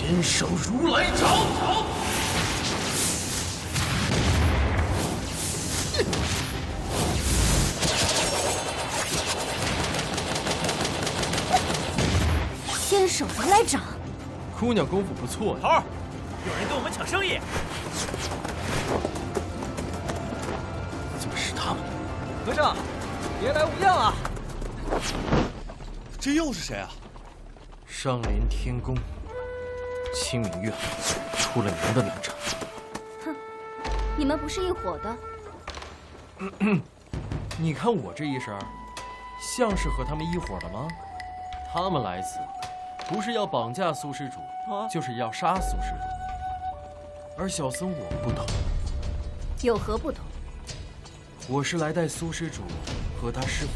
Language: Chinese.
天圣如来掌！天手如来掌，姑娘功夫不错呀。头儿，有人跟我们抢生意。怎么是他们？和尚，别来无恙啊！这又是谁啊？上连天宫，清明院，出了名的能者。哼，你们不是一伙的。你看我这一身，像是和他们一伙的吗？他们来此，不是要绑架苏施主，就是要杀苏施主。而小僧我不同，有何不同？我是来带苏施主和他师父